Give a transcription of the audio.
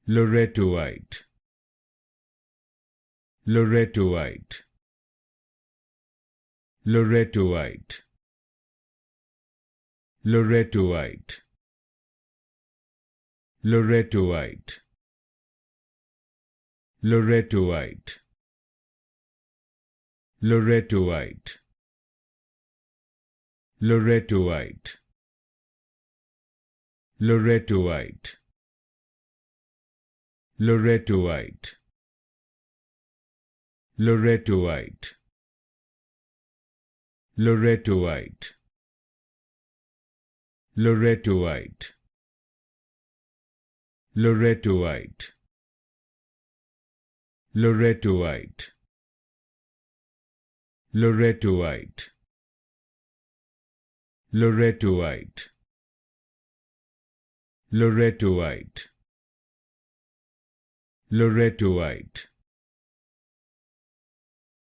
Lorettoite, Lorettoite, Lorettoite, Lorettoite, Lorettoite, Lorettoite, Lorettoite, Lorettoite, Lorettoite, Lorettoite, Lorettoite, Lorettoite, Lorettoite, Lorettoite, Lorettoite, Lorettoite, Lorettoite, Lorettoite, Lorettoite,